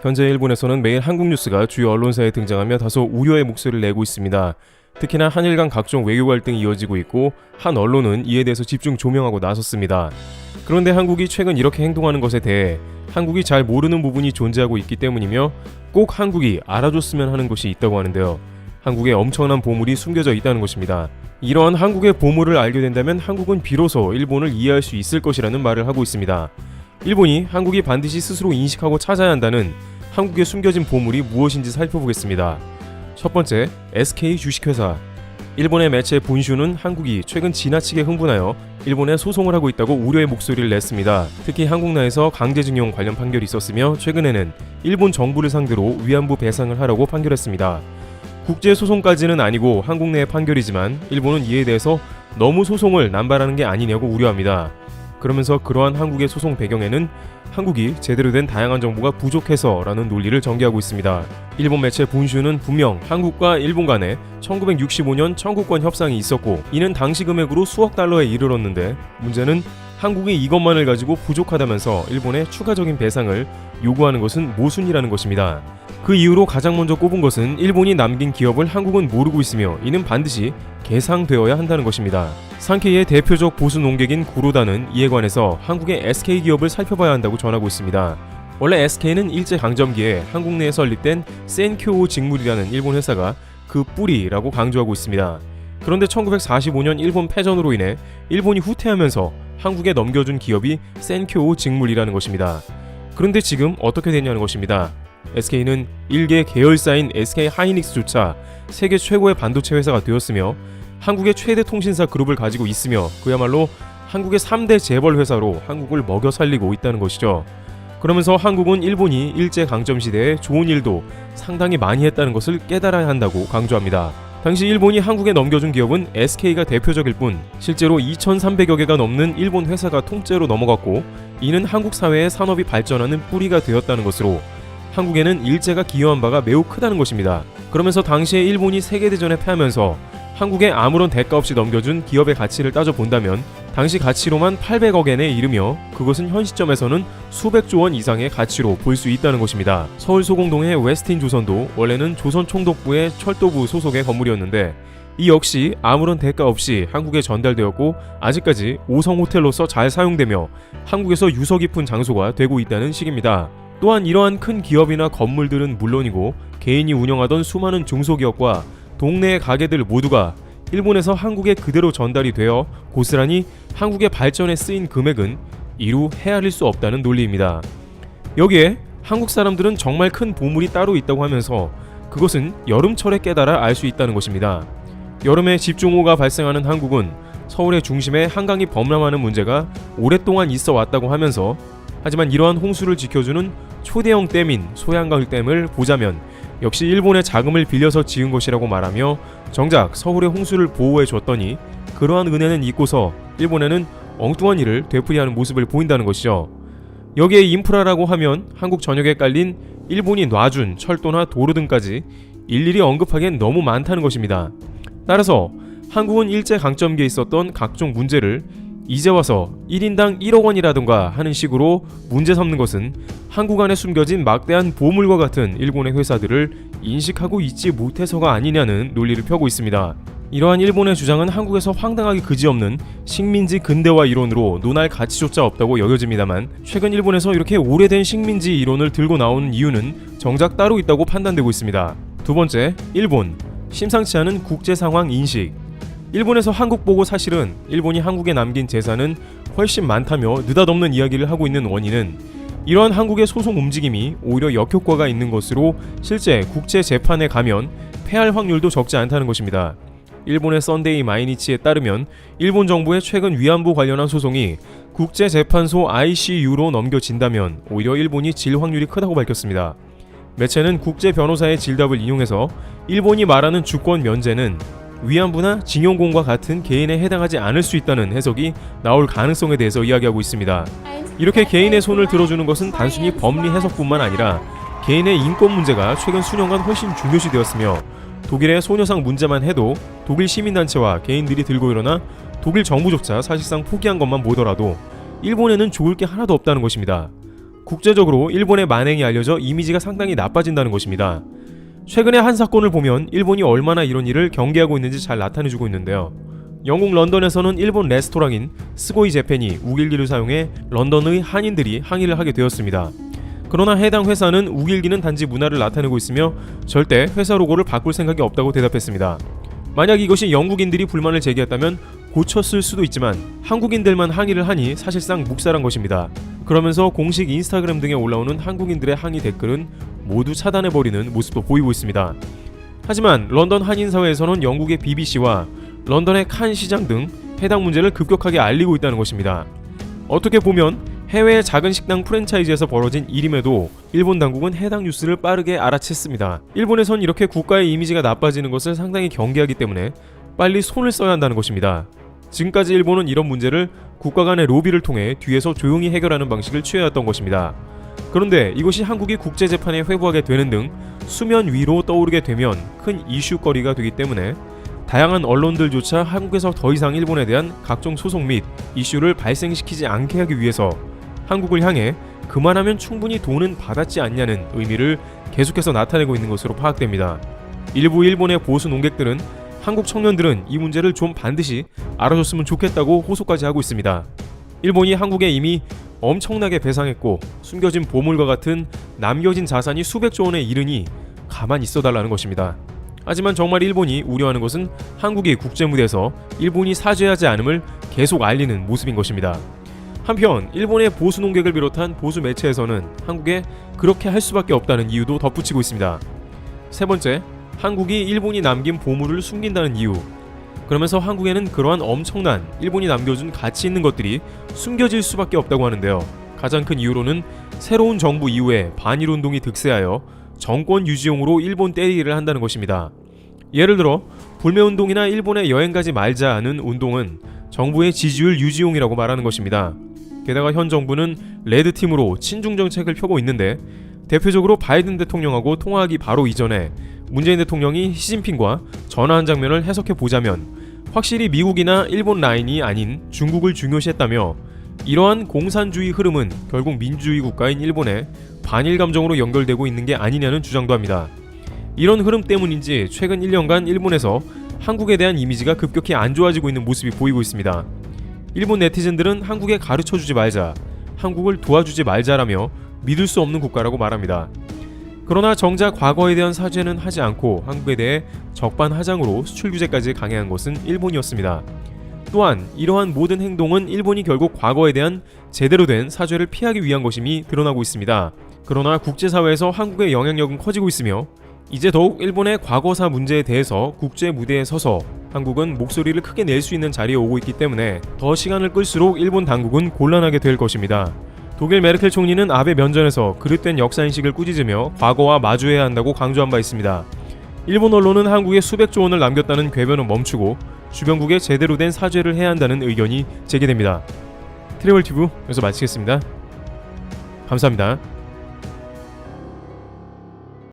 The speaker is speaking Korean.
현재 일본에서는 매일 한국 뉴스가 주요 언론사에 등장하며 다소 우려의 목소리를 내고 있습니다. 특히나 한일 간 각종 외교 갈등이 이어지고 있고 한 언론은 이에 대해서 집중 조명하고 나섰습니다. 그런데 한국이 최근 이렇게 행동하는 것에 대해 한국이 잘 모르는 부분이 존재하고 있기 때문이며 꼭 한국이 알아줬으면 하는 것이 있다고 하는데요. 한국에 엄청난 보물이 숨겨져 있다는 것입니다. 이러한 한국의 보물을 알게 된다면 한국은 비로소 일본을 이해할 수 있을 것이라는 말을 하고 있습니다. 일본이 한국이 반드시 스스로 인식하고 찾아야 한다는 한국에 숨겨진 보물이 무엇인지 살펴보겠습니다. 첫 번째, SK 주식회사. 일본의 매체 분슈는 한국이 최근 지나치게 흥분하여 일본에 소송을 하고 있다고 우려의 목소리를 냈습니다. 특히 한국 내에서 강제징용 관련 판결이 있었으며 최근에는 일본 정부를 상대로 위안부 배상을 하라고 판결했습니다. 국제소송까지는 아니고 한국 내의 판결이지만 일본은 이에 대해서 너무 소송을 남발하는 게 아니냐고 우려합니다. 그러면서 그러한 한국의 소송 배경에는 한국이 제대로 된 다양한 정보가 부족해서라는 논리를 전개하고 있습니다. 일본 매체 분슈는 분명 한국과 일본 간에 1965년 청구권 협상이 있었고 이는 당시 금액으로 수억 달러에 이르렀는데 문제는 한국이 이것만을 가지고 부족하다면서 일본에 추가적인 배상을 요구하는 것은 모순이라는 것입니다. 그 이후로 가장 먼저 꼽은 것은 일본이 남긴 기업을 한국은 모르고 있으며 이는 반드시 개상되어야 한다는 것입니다. 산케이의 대표적 보수 농객인 구로다는 이에 관해서 한국의 SK 기업을 살펴봐야 한다고 전하고 있습니다. 원래 SK는 일제강점기에 한국 내에 설립된 센큐오 직물이라는 일본 회사가 그 뿌리라고 강조하고 있습니다. 그런데 1945년 일본 패전으로 인해 일본이 후퇴하면서 한국에 넘겨준 기업이 센큐오 직물이라는 것입니다. 그런데 지금 어떻게 됐냐는 것입니다. SK는 일개 계열사인 SK 하이닉스조차 세계 최고의 반도체 회사가 되었으며 한국의 최대 통신사 그룹을 가지고 있으며 그야말로 한국의 3대 재벌 회사로 한국을 먹여 살리고 있다는 것이죠. 그러면서 한국은 일본이 일제강점시대에 좋은 일도 상당히 많이 했다는 것을 깨달아야 한다고 강조합니다. 당시 일본이 한국에 넘겨준 기업은 SK가 대표적일 뿐 실제로 2,300여 개가 넘는 일본 회사가 통째로 넘어갔고 이는 한국 사회의 산업이 발전하는 뿌리가 되었다는 것으로 한국에는 일제가 기여한 바가 매우 크다는 것입니다. 그러면서 당시에 일본이 세계대전에 패하면서 한국에 아무런 대가 없이 넘겨준 기업의 가치를 따져본다면 당시 가치로만 800억엔에 이르며 그것은 현 시점에서는 수백조 원 이상의 가치로 볼 수 있다는 것입니다. 서울 소공동의 웨스틴조선도 원래는 조선총독부의 철도부 소속의 건물이었는데 이 역시 아무런 대가 없이 한국에 전달되었고 아직까지 5성 호텔로서 잘 사용되며 한국에서 유서 깊은 장소가 되고 있다는 식입니다. 또한 이러한 큰 기업이나 건물들은 물론이고 개인이 운영하던 수많은 중소기업과 동네의 가게들 모두가 일본에서 한국에 그대로 전달이 되어 고스란히 한국의 발전에 쓰인 금액은 이루 헤아릴 수 없다는 논리입니다. 여기에 한국 사람들은 정말 큰 보물이 따로 있다고 하면서 그것은 여름철에 깨달아 알 수 있다는 것입니다. 여름에 집중호우가 발생하는 한국은 서울의 중심에 한강이 범람하는 문제가 오랫동안 있어 왔다고 하면서 하지만 이러한 홍수를 지켜주는 초대형 댐인 소양강댐을 보자면 역시 일본의 자금을 빌려서 지은 것이라고 말하며 정작 서울의 홍수를 보호해 줬더니 그러한 은혜는 잊고서 일본에는 엉뚱한 일을 되풀이하는 모습을 보인다는 것이죠. 여기에 인프라라고 하면 한국 전역에 깔린 일본이 놔준 철도나 도로 등까지 일일이 언급하기엔 너무 많다는 것입니다. 따라서 한국은 일제강점기에 있었던 각종 문제를 이제 와서 1인당 1억 원이라든가 하는 식으로 문제 삼는 것은 한국 안에 숨겨진 막대한 보물과 같은 일본의 회사들을 인식하고 있지 못해서가 아니냐는 논리를 펴고 있습니다. 이러한 일본의 주장은 한국에서 황당하기 그지없는 식민지 근대화 이론으로 논할 가치조차 없다고 여겨집니다만 최근 일본에서 이렇게 오래된 식민지 이론을 들고 나오는 이유는 정작 따로 있다고 판단되고 있습니다. 두 번째, 일본. 심상치 않은 국제 상황 인식. 일본에서 한국 보고 사실은 일본이 한국에 남긴 재산은 훨씬 많다며 느닷없는 이야기를 하고 있는 원인은 이러한 한국의 소송 움직임이 오히려 역효과가 있는 것으로 실제 국제 재판에 가면 패할 확률도 적지 않다는 것입니다. 일본의 썬데이 마이니치에 따르면 일본 정부의 최근 위안부 관련한 소송이 국제재판소 ICU로 넘겨진다면 오히려 일본이 질 확률이 크다고 밝혔습니다. 매체는 국제 변호사의 질답을 인용해서 일본이 말하는 주권 면제는 위안부나 징용공과 같은 개인에 해당하지 않을 수 있다는 해석이 나올 가능성에 대해서 이야기하고 있습니다. 이렇게 개인의 손을 들어주는 것은 단순히 법리 해석뿐만 아니라 개인의 인권 문제가 최근 수년간 훨씬 중요시되었으며 독일의 소녀상 문제만 해도 독일 시민단체와 개인들이 들고 일어나 독일 정부조차 사실상 포기한 것만 보더라도 일본에는 좋을 게 하나도 없다는 것입니다. 국제적으로 일본의 만행이 알려져 이미지가 상당히 나빠진다는 것입니다. 최근의 한 사건을 보면 일본이 얼마나 이런 일을 경계하고 있는지 잘 나타내주고 있는데요. 영국 런던에서는 일본 레스토랑인 스고이 재팬이 우길기를 사용해 런던의 한인들이 항의를 하게 되었습니다. 그러나 해당 회사는 우길기는 단지 문화를 나타내고 있으며 절대 회사 로고를 바꿀 생각이 없다고 대답했습니다. 만약 이것이 영국인들이 불만을 제기했다면 고쳤을 수도 있지만 한국인들만 항의를 하니 사실상 묵살한 것입니다. 그러면서 공식 인스타그램 등에 올라오는 한국인들의 항의 댓글은 모두 차단해버리는 모습도 보이고 있습니다. 하지만 런던 한인사회에서는 영국의 BBC와 런던의 칸 시장 등 해당 문제를 급격하게 알리고 있다는 것입니다. 어떻게 보면 해외의 작은 식당 프랜차이즈에서 벌어진 일임에도 일본 당국은 해당 뉴스를 빠르게 알아챘습니다. 일본에선 이렇게 국가의 이미지가 나빠지는 것을 상당히 경계하기 때문에 빨리 손을 써야 한다는 것입니다. 지금까지 일본은 이런 문제를 국가 간의 로비를 통해 뒤에서 조용히 해결하는 방식을 취해왔던 것입니다. 그런데 이것이 한국이 국제재판에 회부하게 되는 등 수면 위로 떠오르게 되면 큰 이슈거리가 되기 때문에 다양한 언론들조차 한국에서 더 이상 일본에 대한 각종 소송 및 이슈를 발생시키지 않게 하기 위해서 한국을 향해 그만하면 충분히 돈은 받았지 않냐는 의미를 계속해서 나타내고 있는 것으로 파악됩니다. 일부 일본의 보수 논객들은 한국 청년들은 이 문제를 좀 반드시 알아줬으면 좋겠다고 호소까지 하고 있습니다. 일본이 한국에 이미 엄청나게 배상했고 숨겨진 보물과 같은 남겨진 자산이 수백조 원에 이르니 가만히 있어달라는 것입니다. 하지만 정말 일본이 우려하는 것은 한국이 국제무대에서 일본이 사죄하지 않음을 계속 알리는 모습인 것입니다. 한편 일본의 보수 논객을 비롯한 보수 매체에서는 한국에 그렇게 할 수밖에 없다는 이유도 덧붙이고 있습니다. 세 번째, 한국이 일본이 남긴 보물을 숨긴다는 이유. 그러면서 한국에는 그러한 엄청난 일본이 남겨준 가치 있는 것들이 숨겨질 수밖에 없다고 하는데요. 가장 큰 이유로는 새로운 정부 이후에 반일운동이 득세하여 정권 유지용으로 일본 때리기를 한다는 것입니다. 예를 들어 불매운동이나 일본에 여행 가지 말자 하는 운동은 정부의 지지율 유지용이라고 말하는 것입니다. 게다가 현 정부는 레드팀으로 친중 정책을 펴고 있는데 대표적으로 바이든 대통령하고 통화하기 바로 이전에 문재인 대통령이 시진핑과 전화한 장면을 해석해 보자면 확실히 미국이나 일본 라인이 아닌 중국을 중요시했다며 이러한 공산주의 흐름은 결국 민주주의 국가인 일본의 반일 감정으로 연결되고 있는 게 아니냐는 주장도 합니다. 이런 흐름 때문인지 최근 1년간 일본에서 한국에 대한 이미지가 급격히 안 좋아지고 있는 모습이 보이고 있습니다. 일본 네티즌들은 한국에 가르쳐주지 말자, 한국을 도와주지 말자라며 믿을 수 없는 국가라고 말합니다. 그러나 정작 과거에 대한 사죄는 하지 않고 한국에 대해 적반하장으로 수출 규제까지 강행한 것은 일본이었습니다. 또한 이러한 모든 행동은 일본이 결국 과거에 대한 제대로 된 사죄를 피하기 위한 것임이 드러나고 있습니다. 그러나 국제사회에서 한국의 영향력은 커지고 있으며 이제 더욱 일본의 과거사 문제에 대해서 국제 무대에 서서 한국은 목소리를 크게 낼 수 있는 자리에 오고 있기 때문에 더 시간을 끌수록 일본 당국은 곤란하게 될 것입니다. 독일 메르켈 총리는 아베 면전에서 그릇된 역사인식을 꾸짖으며 과거와 마주해야 한다고 강조한 바 있습니다. 일본 언론은 한국에 수백조 원을 남겼다는 궤변은 멈추고 주변국에 제대로 된 사죄를 해야 한다는 의견이 제기됩니다. 트래블 튜브 여기서 마치겠습니다. 감사합니다.